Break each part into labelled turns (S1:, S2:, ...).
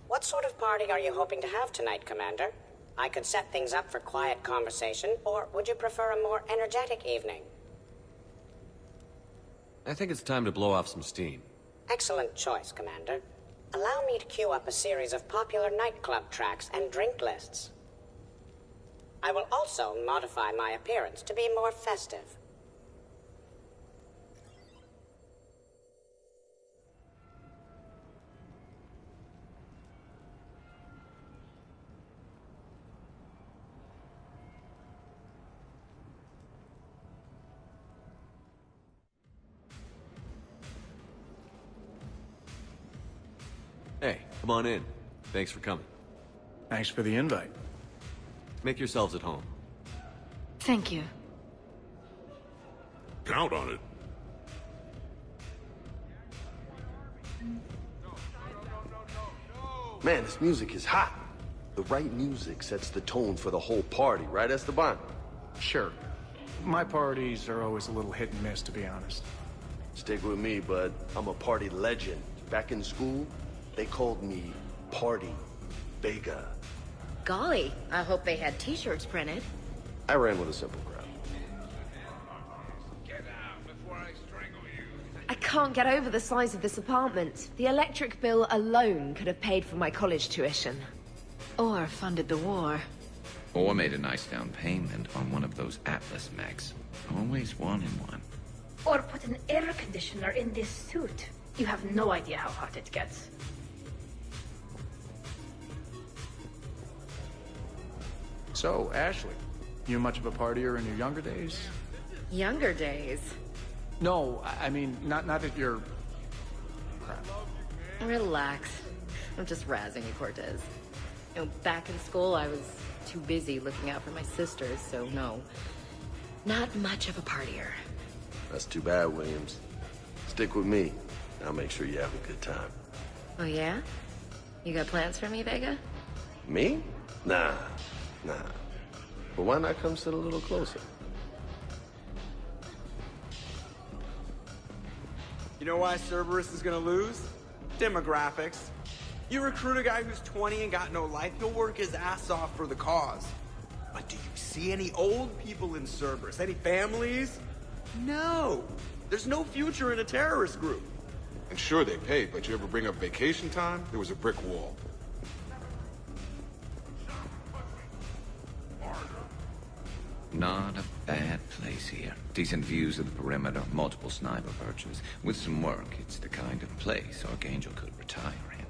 S1: What sort of party are you hoping to have tonight, Commander? I could set things up for quiet conversation, or would you prefer a more energetic evening?
S2: I think it's time to blow off some steam.
S1: Excellent choice, Commander. Allow me to queue up a series of popular nightclub tracks and drink lists. I will also modify my appearance to be more festive.
S2: Hey, come on in. Thanks for coming.
S3: Thanks for the invite.
S2: Make yourselves at home.
S4: Thank you.
S5: Count on it.
S6: Man, this music is hot. The right music sets the tone for the whole party, right, Esteban?
S3: Sure. My parties are always a little hit and miss, to be honest.
S6: Stick with me, bud. I'm a party legend. Back in school, they called me Party Vega.
S4: Golly, I hope they had t-shirts printed.
S6: I ran with a simple crowd.
S5: Get out before I strangle you.
S7: I can't get over the size of this apartment. The electric bill alone could have paid for my college tuition.
S4: Or funded the war.
S8: Or made a nice down payment on one of those Atlas mechs. Always wanted one.
S9: Or put an air conditioner in this suit. You have no idea how hot it gets.
S3: So, Ashley, you much of a partier in your younger days?
S4: Younger days.
S3: No, I mean, not that you're... Crap.
S4: Relax. I'm just razzing you, Cortez. You know, back in school, I was too busy looking out for my sisters, so no. Not much of a partier.
S6: That's too bad, Williams. Stick with me. I'll make sure you have a good time.
S4: Oh, yeah? You got plans for me, Vega?
S6: Me? Nah. But why not come sit a little closer?
S10: You know why Cerberus is gonna lose? Demographics. You recruit a guy who's 20 and got no life, he'll work his ass off for the cause. But do you see any old people in Cerberus? Any families? No. There's no future in a terrorist group.
S5: And sure, they paid, but you ever bring up vacation time? There was a brick wall.
S8: Not a bad place here. Decent views of the perimeter, multiple sniper perches. With some work, it's the kind of place Archangel could retire in.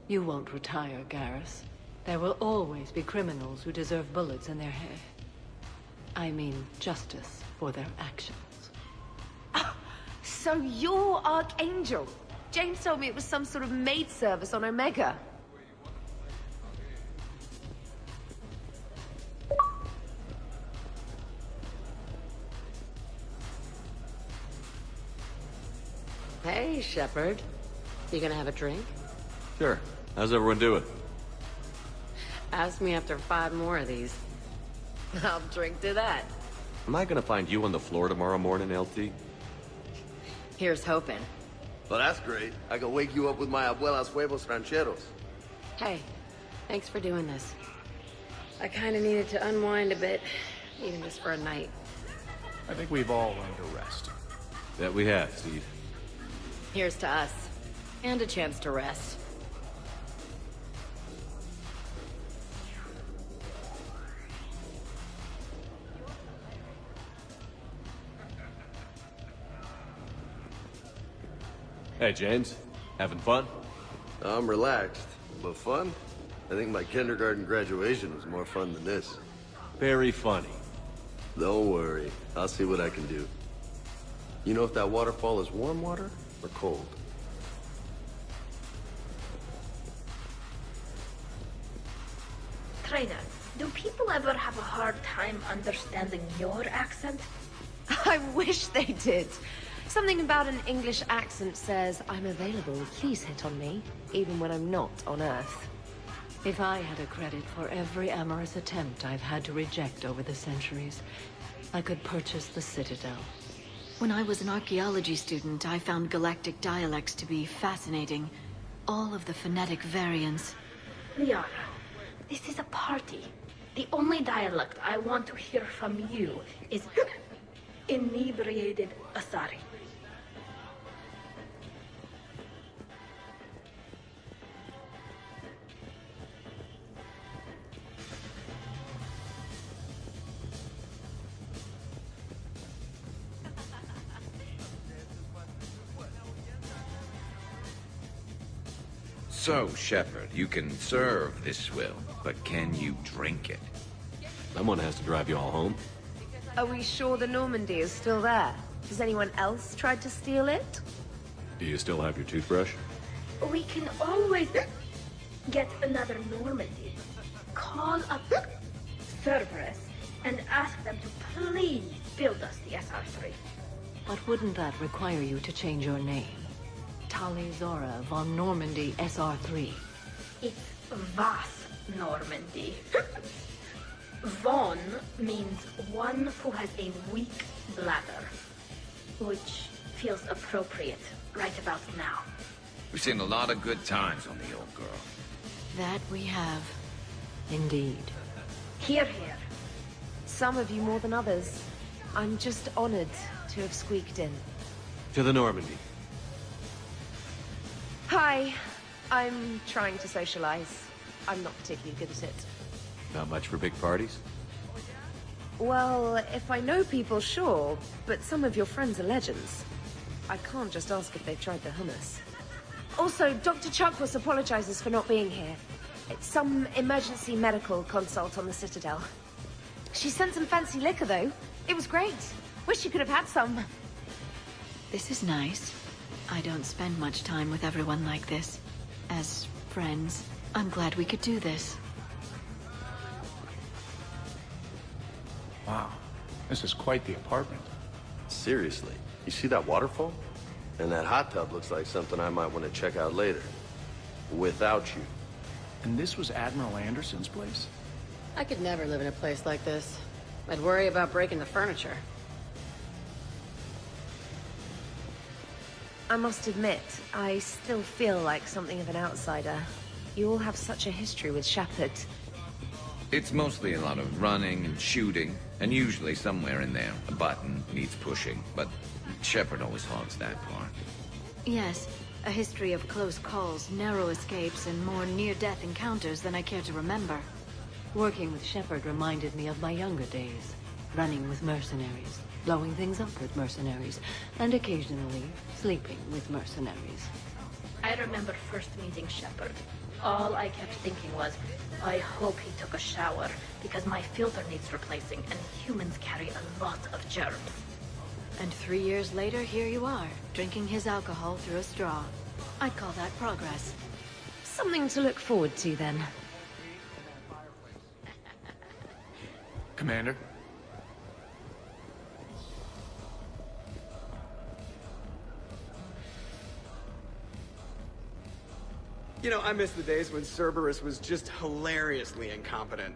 S11: You won't retire, Garrus. There will always be criminals who deserve bullets in their head. I mean justice for their actions.
S7: So you're Archangel? James told me it was some sort of maid service on Omega.
S4: Hey, Shepard. You gonna have a drink?
S2: Sure. How's everyone doing?
S4: Ask me after 5 more of these. I'll drink to that.
S2: Am I gonna find you on the floor tomorrow morning, LT?
S4: Here's hoping.
S6: Well, that's great. I can wake you up with my abuela's huevos rancheros.
S4: Hey, thanks for doing this. I kinda needed to unwind a bit, even just for a night.
S3: I think we've all learned to rest.
S2: That we have, Steve.
S4: Here's to us. And a chance to rest.
S2: Hey, James. Having fun?
S6: I'm relaxed, but fun? I think my kindergarten graduation was more fun than this.
S2: Very funny.
S6: Don't worry. I'll see what I can do. You know if that waterfall is warm water or cold?
S9: Trainer, do people ever have a hard time understanding your accent?
S7: I wish they did. Something about an English accent says, I'm available, please hit on me, even when I'm not on Earth.
S11: If I had a credit for every amorous attempt I've had to reject over the centuries, I could purchase the Citadel.
S12: When I was an archaeology student, I found galactic dialects to be fascinating. all of the phonetic variants.
S9: Liara, this is a party. The only dialect I want to hear from you is inebriated Asari.
S8: So, Shepard, you can serve this swill, but can you drink it?
S2: Someone has to drive you all home.
S7: Are we sure the Normandy is still there? Has anyone else tried to steal it?
S2: Do you still have your toothbrush?
S9: We can always get another Normandy. Call up Cerberus and ask them to please build us the SR3.
S11: But wouldn't that require you to change your name? Tali Zora von Normandy SR3.
S9: It's Vas Normandy. Von means one who has a weak bladder, which feels appropriate right about now.
S8: We've seen a lot of good times on the old girl.
S12: That we have.
S11: Indeed.
S9: Here, here.
S7: Some of you more than others. I'm just honored to have squeaked in.
S2: To the Normandy.
S7: Hi. I'm trying to socialize. I'm not particularly good at it.
S2: Not much for big parties?
S7: Well, if I know people, sure, but some of your friends are legends. I can't just ask if they've tried the hummus. Also, Dr. Chuckworth apologizes for not being here. It's some emergency medical consult on the Citadel. She sent some fancy liquor, though. It was great. Wish you could have had some.
S12: This is nice. I don't spend much time with everyone like this. As friends, I'm glad we could do this.
S3: Wow, this is quite the apartment.
S6: Seriously, you see that waterfall? And that hot tub looks like something I might want to check out later. Without you.
S3: And this was Admiral Anderson's place?
S13: I could never live in a place like this. I'd worry about breaking the furniture.
S7: I must admit, I still feel like something of an outsider. You all have such a history with Shepard.
S8: It's mostly a lot of running and shooting, and usually somewhere in there, a button needs pushing, but Shepard always hogs that part.
S12: Yes, a history of close calls, narrow escapes, and more near-death encounters than I care to remember.
S11: Working with Shepard reminded me of my younger days. Running with mercenaries, blowing things up with mercenaries, and occasionally sleeping with mercenaries.
S9: I remember first meeting Shepard. All I kept thinking was, I hope he took a shower, because my filter needs replacing, and humans carry a lot of germs.
S12: And 3 years later, here you are, drinking his alcohol through a straw. I'd call that progress.
S7: Something to look forward to, then.
S3: Commander?
S10: You know, I miss the days when Cerberus was just hilariously incompetent.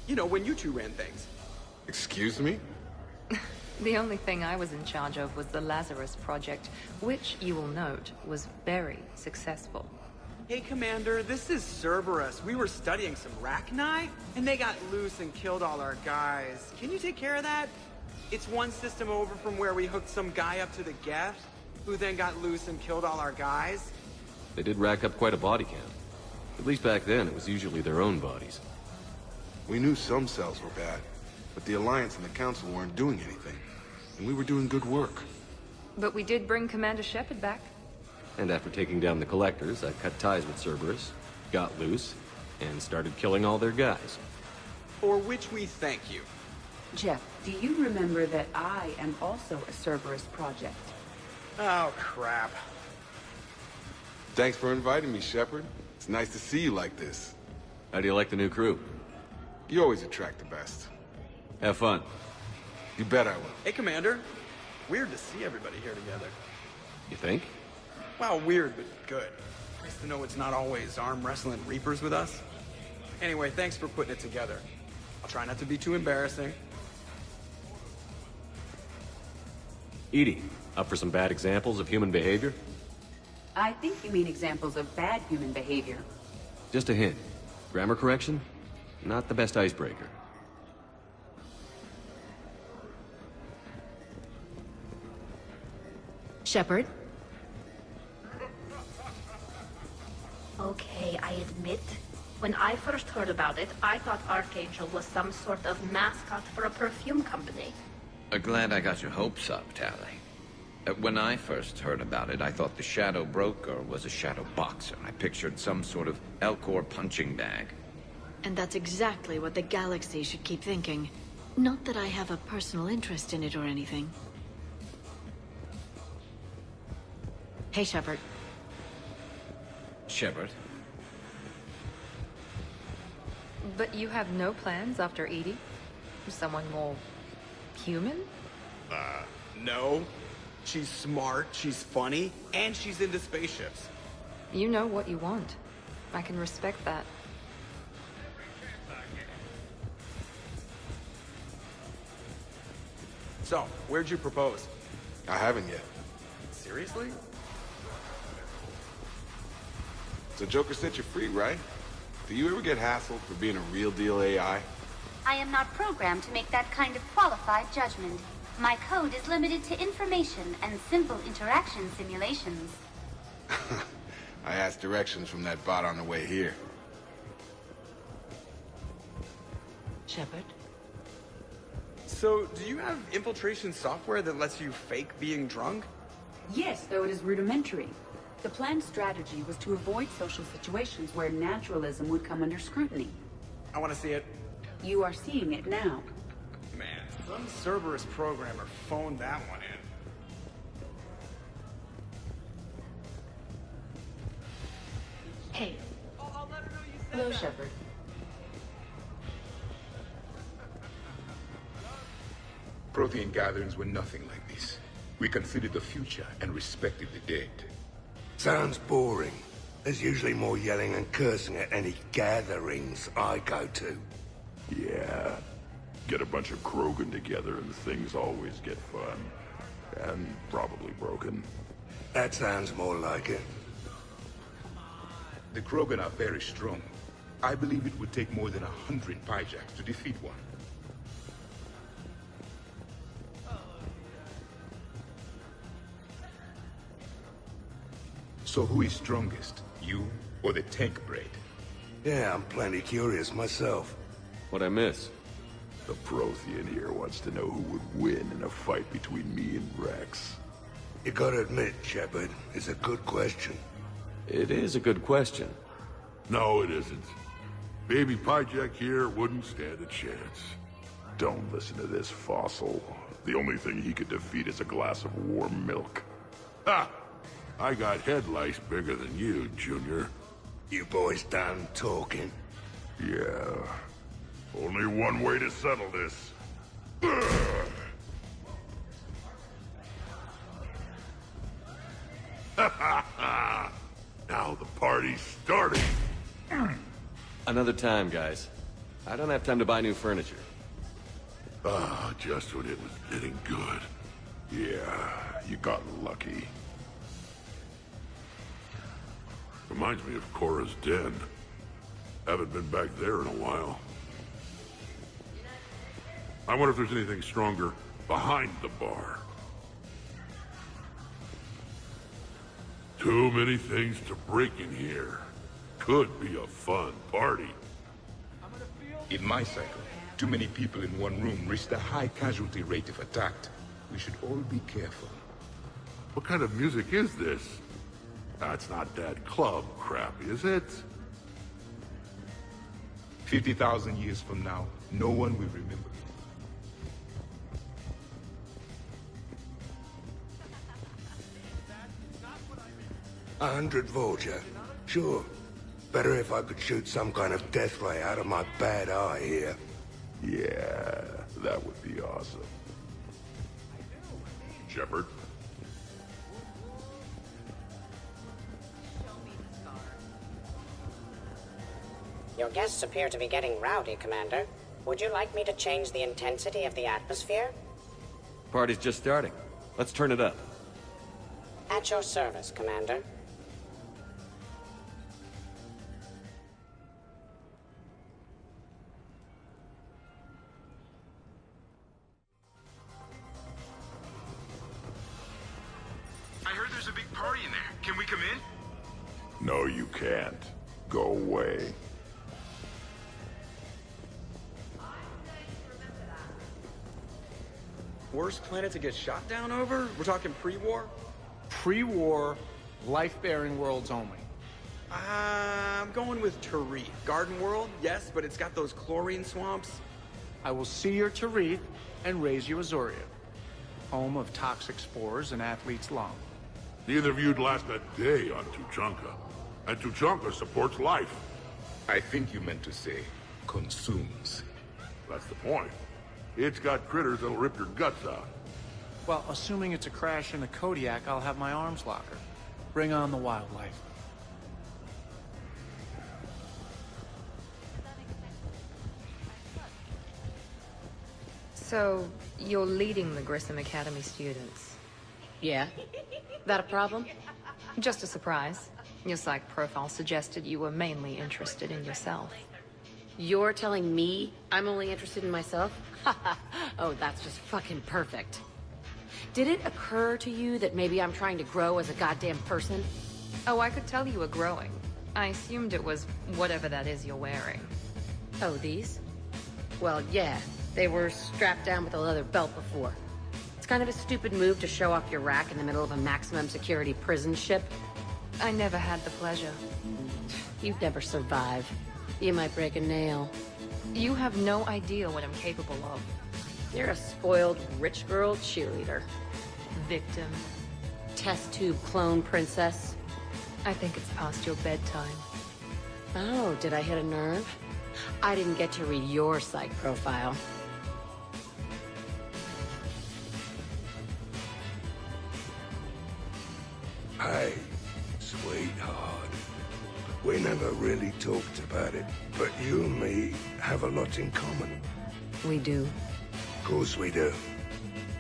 S10: You know, when you two ran things.
S5: Excuse me?
S14: The only thing I was in charge of was the Lazarus Project, which, you will note, was very successful.
S10: Hey, Commander, this is Cerberus. We were studying some rachni, and they got loose and killed all our guys. Can you take care of that? It's one system over from where we hooked some guy up to the geth, who then got loose and killed all our guys.
S2: They did rack up quite a body count. At least back then, it was usually their own bodies.
S5: We knew some cells were bad, but the Alliance and the Council weren't doing anything. And we were doing good work.
S14: But we did bring Commander Shepard back.
S2: And after taking down the Collectors, I cut ties with Cerberus, got loose, and started killing all their guys.
S10: For which we thank you.
S15: Jeff, do you remember that I am also a Cerberus project?
S10: Oh, crap.
S5: Thanks for inviting me, Shepard. It's nice to see you like this.
S2: How do you like the new crew?
S5: You always attract the best.
S2: Have fun.
S5: You bet I will.
S10: Hey, Commander. Weird to see everybody here together.
S2: You think?
S10: Well, weird, but good. Nice to know it's not always arm wrestling Reapers with us. Anyway, thanks for putting it together. I'll try not to be too embarrassing.
S2: EDI, up for some bad examples of human behavior?
S15: I think you mean examples of bad human behavior.
S2: Just a hint. Grammar correction? Not the best icebreaker.
S4: Shepard?
S9: Okay, I admit. When I first heard about it, I thought Archangel was some sort of mascot for a perfume company.
S8: Glad I got your hopes up, Tally. When I first heard about it, I thought the Shadow Broker was a Shadow Boxer. I pictured some sort of Elcor punching bag.
S12: And that's exactly what the galaxy should keep thinking. Not that I have a personal interest in it or anything.
S4: Hey, Shepard.
S8: Shepard?
S14: But you have no plans after Edie? Someone more human?
S10: No. She's smart, she's funny, and she's into spaceships.
S14: You know what you want. I can respect that.
S10: So, where'd you propose?
S5: I haven't yet.
S10: Seriously?
S5: So Joker set you free, right? Do you ever get hassled for being a real deal AI?
S16: I am not programmed to make that kind of qualified judgment. My code is limited to information and simple interaction simulations.
S5: I asked directions from that bot on the way here.
S15: Shepard?
S10: So, do you have infiltration software that lets you fake being drunk?
S15: Yes, though it is rudimentary. The planned strategy was to avoid social situations where naturalism would come under scrutiny.
S10: I want to see it.
S15: You are seeing it now.
S3: Man, some Cerberus programmer phoned that one in.
S9: Hey.
S15: Hello, Shepard.
S17: Prothean gatherings were nothing like this. We considered the future and respected the dead.
S18: Sounds boring. There's usually more yelling and cursing at any gatherings I go to.
S19: Yeah. Get a bunch of Krogan together and things always get fun. And probably broken.
S18: That sounds more like it.
S17: The Krogan are very strong. I believe it would take more than 100 Pyjaks to defeat one. So who is strongest? You or the tank braid?
S18: Yeah, I'm plenty curious myself.
S2: What'd I miss?
S19: The Prothean here wants to know who would win in a fight between me and Wrex.
S18: You gotta admit, Shepard, it's a good question.
S2: It is a good question.
S19: No, it isn't. Baby Pyjak here wouldn't stand a chance. Don't listen to this fossil. The only thing he could defeat is a glass of warm milk. Ha! I got head lice bigger than you, Junior.
S18: You boys done talking?
S19: Yeah. Only one way to settle this. Now the party's starting.
S2: Another time, guys. I don't have time to buy new furniture.
S19: Ah, just when it was getting good. Yeah, you got lucky. Reminds me of Cora's den. Haven't been back there in a while. I wonder if there's anything stronger behind the bar. Too many things to break in here. Could be a fun party.
S17: In my cycle, too many people in one room risk a high casualty rate if attacked. We should all be careful.
S19: What kind of music is this? That's not that club crap, is it?
S17: 50,000 years from now, no one will remember it.
S18: 100 Vulture. Sure. Better if I could shoot some kind of death ray out of my bad eye here.
S19: Yeah, that would be awesome. Shepard?
S1: Your guests appear to be getting rowdy, Commander. Would you like me to change the intensity of the atmosphere?
S2: Party's just starting. Let's turn it up.
S1: At your service, Commander.
S17: come in?
S19: No, you can't. Go away.
S10: Worst planet to get shot down over? We're talking pre-war?
S3: Pre-war, life-bearing worlds only.
S10: I'm going with Tarith. Garden World, yes, but it's got those chlorine swamps.
S3: I will see your Tarith and raise you Azoria, home of toxic spores and athlete's lung.
S19: Neither of you'd last a day on Tuchanka. And Tuchanka supports life.
S17: I think you meant to say consumes.
S19: That's the point. It's got critters that'll rip your guts out.
S3: Well, assuming it's a crash in the Kodiak, I'll have my arms locker. Bring on the wildlife.
S14: So, you're leading the Grissom Academy students?
S13: Yeah? That a problem?
S14: Just a surprise. Your psych profile suggested you were mainly interested in yourself.
S13: You're telling me I'm only interested in myself? Oh, that's just fucking perfect. Did it occur to you that maybe I'm trying to grow as a goddamn person?
S14: Oh, I could tell you were growing. I assumed it was whatever that is you're wearing.
S13: Oh, these? Well, yeah. They were strapped down with a leather belt before. It's kind of a stupid move to show off your rack in the middle of a maximum security prison ship.
S14: I never had the pleasure.
S13: You'd never survive. You might break a nail.
S14: You have no idea what I'm capable of.
S13: You're a spoiled rich girl cheerleader.
S14: Victim.
S13: Test tube clone princess.
S14: I think it's past your bedtime.
S13: Oh, did I hit a nerve? I didn't get to read your psych profile.
S18: Hey, sweetheart. We never really talked about it, but you and me have a lot in common.
S13: We do.
S18: Of course we do.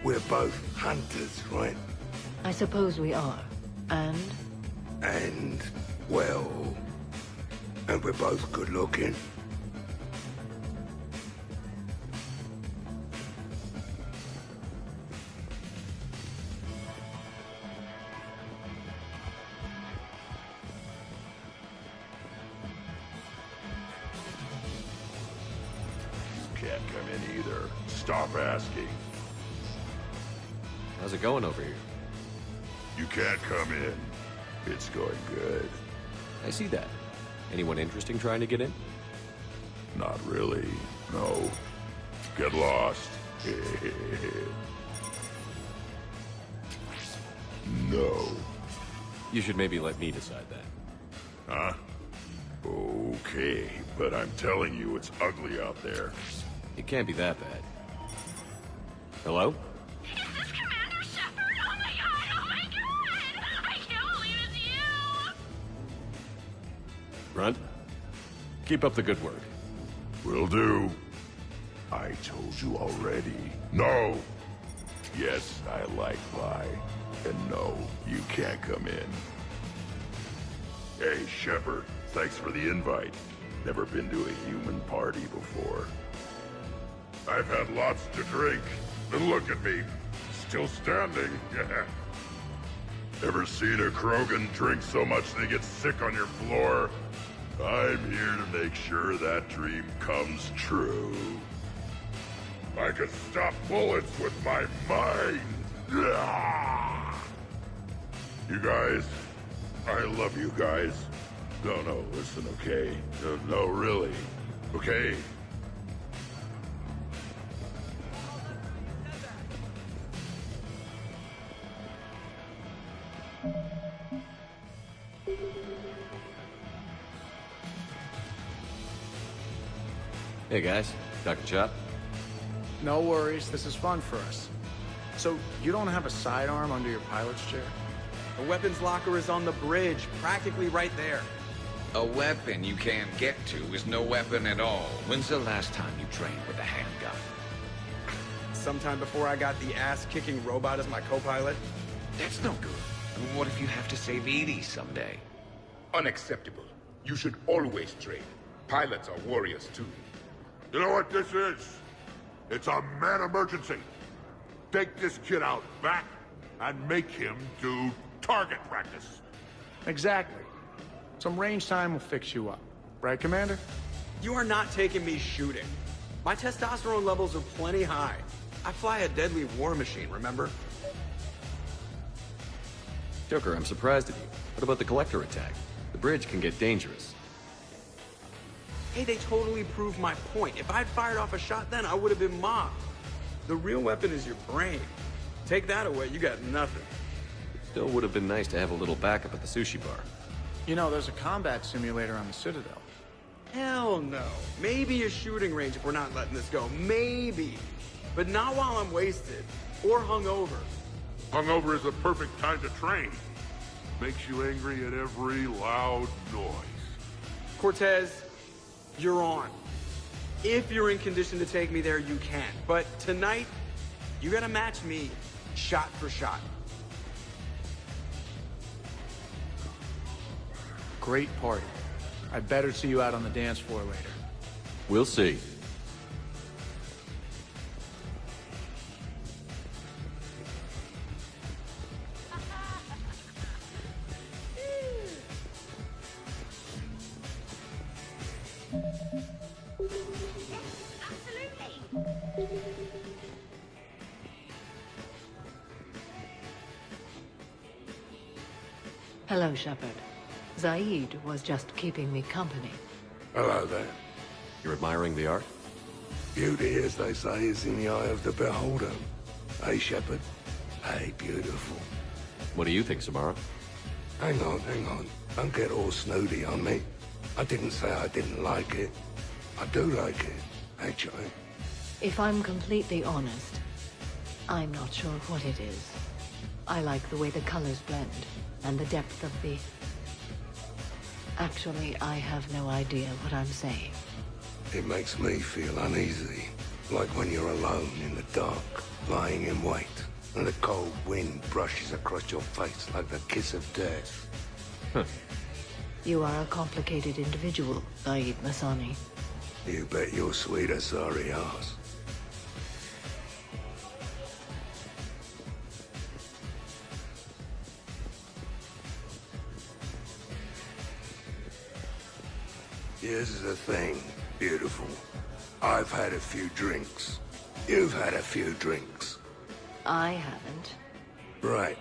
S18: We're both hunters, right?
S11: I suppose we are. And?
S18: And, well... And we're both good looking.
S19: Can't come in either. Stop asking.
S2: How's it going over here?
S19: You can't come in. It's going good.
S2: I see that. Anyone interesting trying to get in?
S19: Not really, no. Get lost. No.
S2: You should maybe let me decide that.
S19: Huh? Okay, but I'm telling you, it's ugly out there.
S2: It can't be that bad. Hello?
S20: Is this Commander Shepard? Oh my god! I can't believe it's you!
S2: Grunt? Keep up the good work.
S19: Will do. I told you already. No! Yes, I like lie. And no, you can't come in. Hey, Shepard, thanks for the invite. Never been to a human party before. I've had lots to drink. And look at me, still standing. Ever seen a Krogan drink so much they get sick on your floor? I'm here to make sure that dream comes true. I can stop bullets with my mind. You guys, I love you guys. No, listen, okay? No, really, okay?
S2: Hey guys, Dr. Chop.
S3: No worries, this is fun for us. So, you don't have a sidearm under your pilot's chair?
S10: The weapons locker is on the bridge, practically right there.
S8: A weapon you can't get to is no weapon at all. When's the last time you trained with a handgun?
S10: Sometime before I got the ass-kicking robot as my co-pilot.
S8: That's no good. I mean, what if you have to save Edie someday?
S17: Unacceptable. You should always train. Pilots are warriors too.
S19: You know what this is? It's a mad emergency. Take this kid out back and make him do target practice.
S3: Exactly. Some range time will fix you up. Right, Commander?
S10: You are not taking me shooting. My testosterone levels are plenty high. I fly a deadly war machine, remember?
S2: Joker, I'm surprised at you. What about the Collector attack? The bridge can get dangerous.
S10: Hey, they totally proved my point. If I'd fired off a shot then, I would have been mobbed. The real weapon is your brain. Take that away, you got nothing.
S2: Still would have been nice to have a little backup at the sushi bar.
S3: You know, there's a combat simulator on the Citadel.
S10: Hell no. Maybe a shooting range if we're not letting this go. Maybe. But not while I'm wasted. Or hungover.
S19: Hungover is the perfect time to train. Makes you angry at every loud noise.
S10: Cortez, you're on. If you're in condition to take me there, you can. But tonight, you gotta match me shot for shot.
S3: Great party. I'd better see you out on the dance floor later.
S2: We'll see.
S11: Hello, Shepard. Zaid was just keeping me company.
S18: Hello there.
S2: You're admiring the art?
S18: Beauty, as they say, is in the eye of the beholder. Hey, Shepard. Hey, beautiful.
S2: What do you think, Samara?
S18: Hang on. Don't get all snooty on me. I didn't say I didn't like it. I do like it, actually.
S11: If I'm completely honest, I'm not sure what it is. I like the way the colors blend, and the depth of the... Actually, I have no idea what I'm saying.
S18: It makes me feel uneasy. Like when you're alone in the dark, lying in wait, and the cold wind brushes across your face like the kiss of death.
S11: You are a complicated individual, Zaid Masani.
S18: You bet your sweet Asari ass. Here's the thing, beautiful. I've had a few drinks. You've had a few drinks.
S11: I haven't.
S18: Right.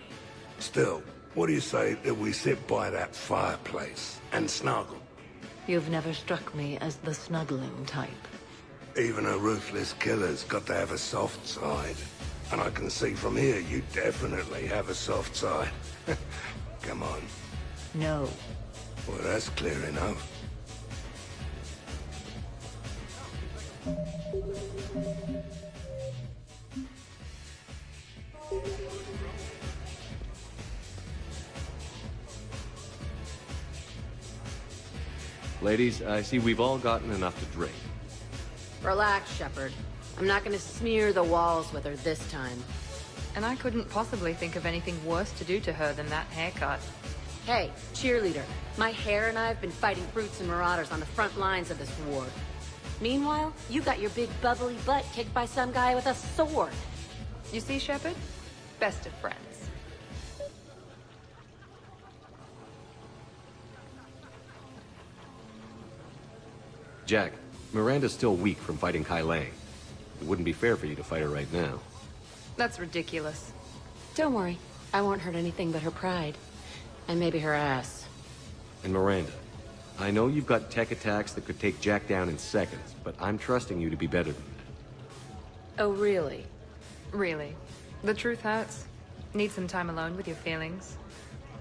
S18: Still, what do you say that we sit by that fireplace and snuggle?
S11: You've never struck me as the snuggling type.
S18: Even a ruthless killer's got to have a soft side. And I can see from here you definitely have a soft side. Come on.
S11: No.
S18: Well, that's clear enough.
S2: Ladies, I see we've all gotten enough to drink.
S13: Relax, Shepard. I'm not gonna smear the walls with her this time.
S14: And I couldn't possibly think of anything worse to do to her than that haircut.
S13: Hey, cheerleader. My hair and I have been fighting brutes and marauders on the front lines of this war. Meanwhile, you got your big bubbly butt kicked by some guy with a sword.
S14: You see, Shepard? Best of friends.
S2: Jack, Miranda's still weak from fighting Kai Lang. It wouldn't be fair for you to fight her right now.
S14: That's ridiculous.
S13: Don't worry. I won't hurt anything but her pride. And maybe her ass.
S2: And Miranda, I know you've got tech attacks that could take Jack down in seconds, but I'm trusting you to be better than that.
S13: Oh, really?
S14: Really. The truth hurts. Need some time alone with your feelings.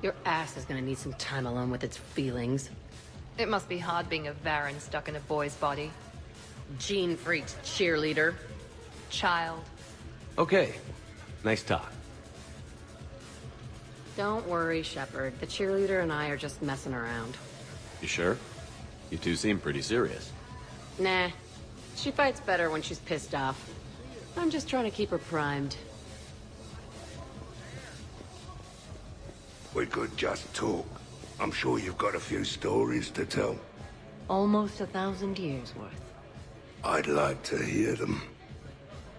S13: Your ass is gonna need some time alone with its feelings.
S14: It must be hard being a Varan stuck in a boy's body.
S13: Gene freaks, cheerleader.
S14: Child.
S2: Okay. Nice talk.
S13: Don't worry, Shepard. The cheerleader and I are just messing around.
S2: You sure? You two seem pretty serious.
S13: Nah. She fights better when she's pissed off. I'm just trying to keep her primed.
S18: We could just talk. I'm sure you've got a few stories to tell.
S11: Almost 1,000 years worth.
S18: I'd like to hear them.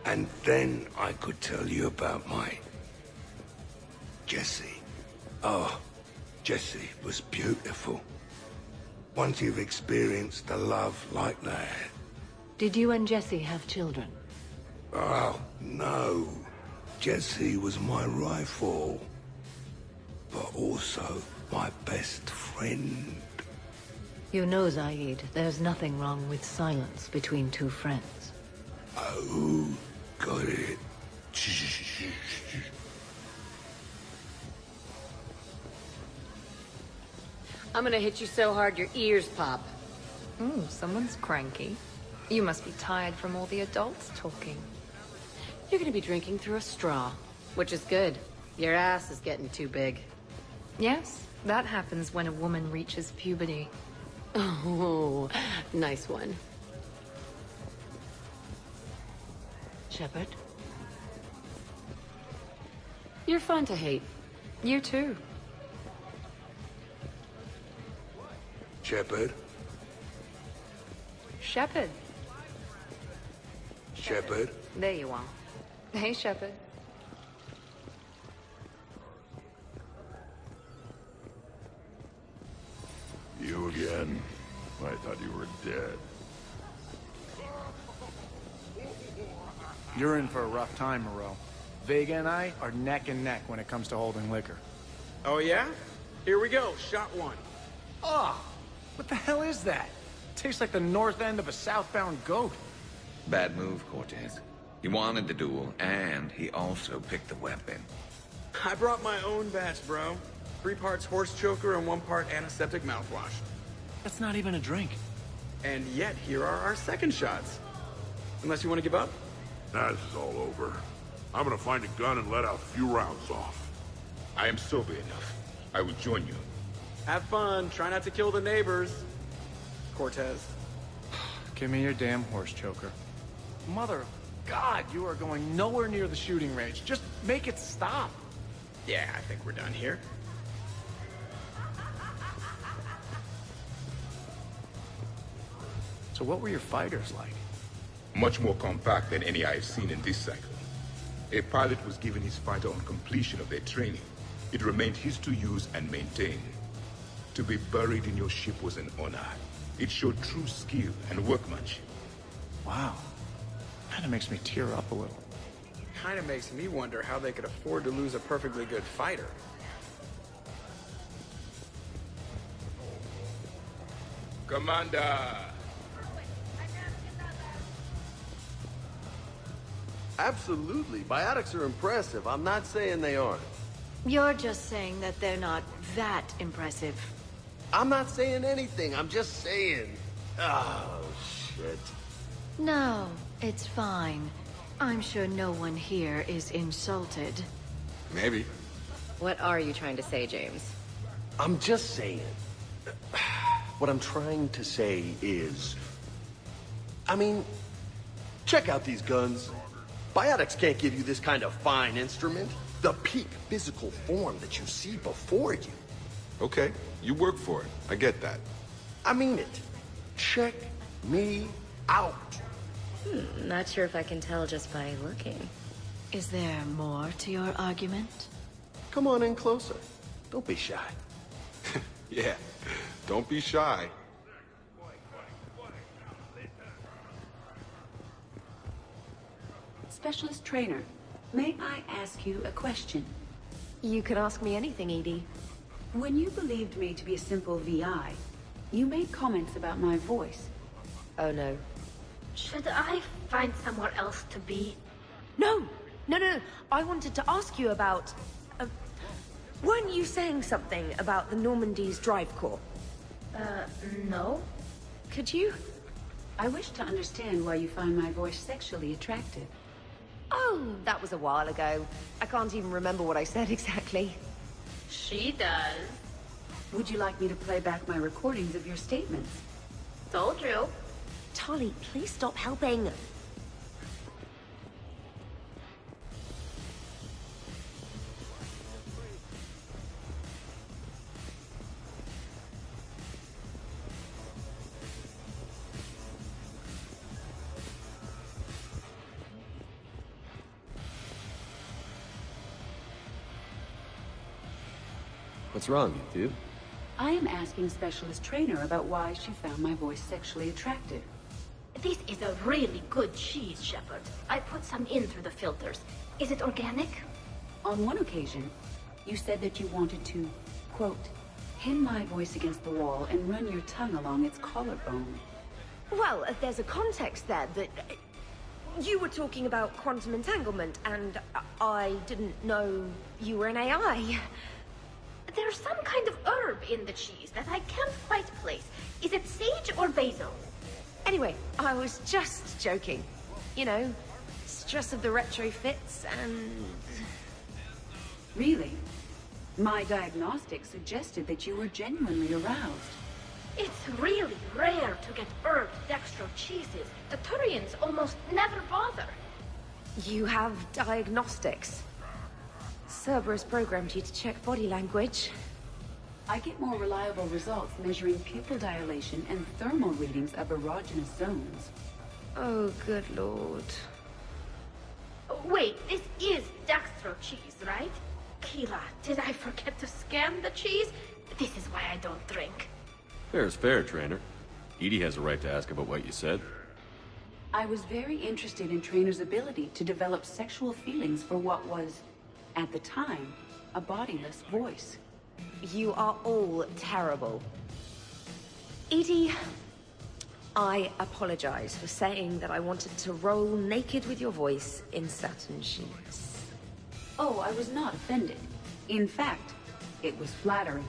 S18: And then I could tell you about my... Jesse. Oh, Jesse was beautiful. Once you've experienced a love like that...
S11: Did you and Jesse have children?
S18: Oh, no. Jesse was my rifle. But also my best friend.
S11: You know, Zaid, there's nothing wrong with silence between two friends.
S18: Oh, got it.
S13: I'm gonna hit you so hard your ears pop.
S14: Ooh, someone's cranky. You must be tired from all the adults talking.
S13: You're gonna be drinking through a straw, which is good. Your ass is getting too big.
S14: Yes, that happens when a woman reaches puberty.
S13: Oh, nice one.
S11: Shepard?
S13: You're fun to hate.
S14: You too.
S18: Shepard?
S14: Shepard.
S18: Shepard?
S14: There you are. Hey, Shepard.
S19: You again? I thought you were dead.
S3: You're in for a rough time, Moreau. Vega and I are neck and neck when it comes to holding liquor.
S10: Oh yeah? Here we go, shot one.
S3: Oh, what the hell is that? Tastes like the north end of a southbound goat.
S8: Bad move, Cortez. He wanted the duel, and he also picked the weapon.
S10: I brought my own batch, bro. 3 parts horse choker and 1 part antiseptic mouthwash.
S3: That's not even a drink.
S10: And yet, here are our second shots. Unless you want to give up?
S19: Nah, this is all over. I'm gonna find a gun and let out a few rounds off.
S17: I am sober enough. I will join you.
S10: Have fun. Try not to kill the neighbors. Cortez.
S3: Give me your damn horse choker. Mother of God, you are going nowhere near the shooting range. Just make it stop.
S10: Yeah, I think we're done here.
S3: So what were your fighters like?
S17: Much more compact than any I have seen in this cycle. A pilot was given his fighter on completion of their training. It remained his to use and maintain. To be buried in your ship was an honor. It showed true skill and workmanship.
S3: Wow. Kinda makes me tear up a little.
S10: Kinda makes me wonder how they could afford to lose a perfectly good fighter.
S17: Commander!
S6: Absolutely. Biotics are impressive. I'm not saying they aren't.
S12: You're just saying that they're not that impressive.
S6: I'm not saying anything. I'm just saying. Oh, shit.
S12: No, it's fine. I'm sure no one here is insulted.
S5: Maybe.
S13: What are you trying to say, James?
S6: I'm just saying. What I'm trying to say is... I mean, check out these guns. Biotics can't give you this kind of fine instrument. The peak physical form that you see before you.
S5: Okay, you work for it. I get that.
S6: I mean it. Check me out.
S4: Not sure if I can tell just by looking.
S12: Is there more to your argument?
S6: Come on in closer. Don't be shy.
S5: Yeah, don't be shy.
S15: Specialist trainer, may I ask you a question?
S7: You can ask me anything, Edie.
S15: When you believed me to be a simple VI, you made comments about my voice.
S7: Oh no.
S9: Should I find somewhere else to be?
S7: No! No. I wanted to ask you about... weren't you saying something about the Normandy's drive core?
S9: No.
S7: Could you?
S15: I wish to understand why you find my voice sexually attractive.
S7: Oh, that was a while ago. I can't even remember what I said exactly.
S9: She does.
S15: Would you like me to play back my recordings of your statements?
S9: Told you.
S7: Tali, please stop helping.
S2: What's wrong, you two?
S15: I am asking Specialist Trainer about why she found my voice sexually attractive.
S9: This is a really good cheese, Shepard. I put some in through the filters. Is it organic?
S15: On one occasion, you said that you wanted to, quote, pin my voice against the wall and run your tongue along its collarbone.
S7: Well, there's a context there that... You were talking about quantum entanglement, and I didn't know you were an AI.
S9: There's some kind of herb in the cheese that I can't quite place. Is it sage or basil?
S7: Anyway, I was just joking. You know, stress of the retrofits and...
S15: Really? My diagnostics suggested that you were genuinely aroused.
S9: It's really rare to get herbed dextro cheeses. The Turians almost never bother.
S7: You have diagnostics. Cerberus programmed you to check body language.
S15: I get more reliable results measuring pupil dilation and thermal readings of erogenous zones.
S7: Oh, good lord.
S9: Wait, this is dextro cheese, right? Keela, did I forget to scan the cheese? This is why I don't drink.
S2: Fair is fair, Trainer. Edie has a right to ask about what you said.
S15: I was very interested in Trainer's ability to develop sexual feelings for what was, at the time, a bodiless voice.
S7: You are all terrible. Edie, I apologize for saying that I wanted to roll naked with your voice in satin sheets.
S15: Oh, I was not offended. In fact, it was flattering.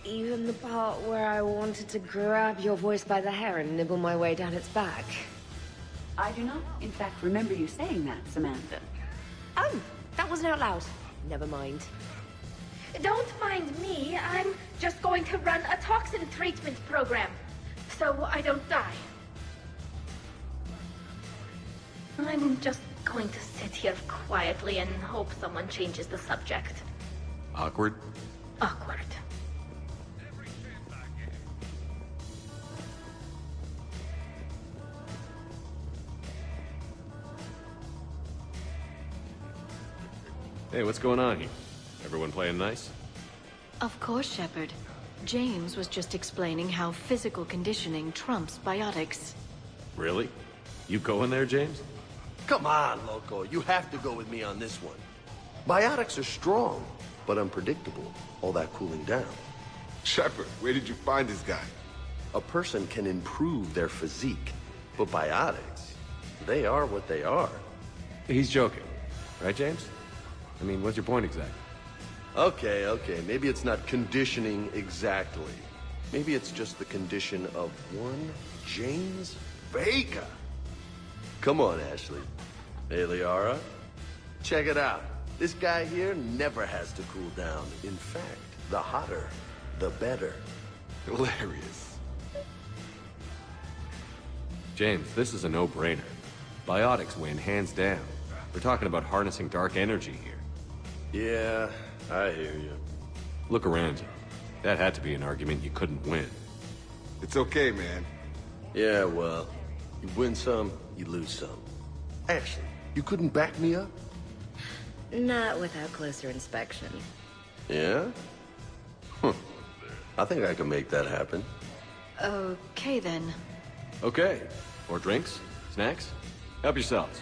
S7: Even the part where I wanted to grab your voice by the hair and nibble my way down its back.
S15: I do not, in fact, remember you saying that, Samantha.
S7: Oh, that wasn't out loud. Never mind.
S9: Don't mind me. I'm just going to run a toxin treatment program, so I don't die. I'm just going to sit here quietly and hope someone changes the subject.
S2: Awkward?
S9: Awkward.
S2: Hey, what's going on here? Everyone playing nice?
S12: Of course, Shepard. James was just explaining how physical conditioning trumps biotics.
S2: Really? You going there, James?
S6: Come on, Loco. You have to go with me on this one. Biotics are strong, but unpredictable. All that cooling down.
S5: Shepard, where did you find this guy?
S6: A person can improve their physique, but biotics, they are what they are.
S2: He's joking. Right, James? I mean, what's your point exactly?
S6: Okay. Maybe it's not conditioning exactly. Maybe it's just the condition of one James Vega. Come on, Ashley. Hey, Liara. Check it out. This guy here never has to cool down. In fact, the hotter, the better.
S5: Hilarious.
S2: James, this is a no-brainer. Biotics win, hands down. We're talking about harnessing dark energy here.
S6: Yeah, I hear you.
S2: Look around you. That had to be an argument you couldn't win.
S5: It's okay, man.
S6: Yeah, well, you win some, you lose some. Ashley, you couldn't back me up?
S4: Not without closer inspection.
S6: Yeah? I think I can make that happen.
S12: Okay, then.
S2: Okay. More drinks? Snacks? Help yourselves.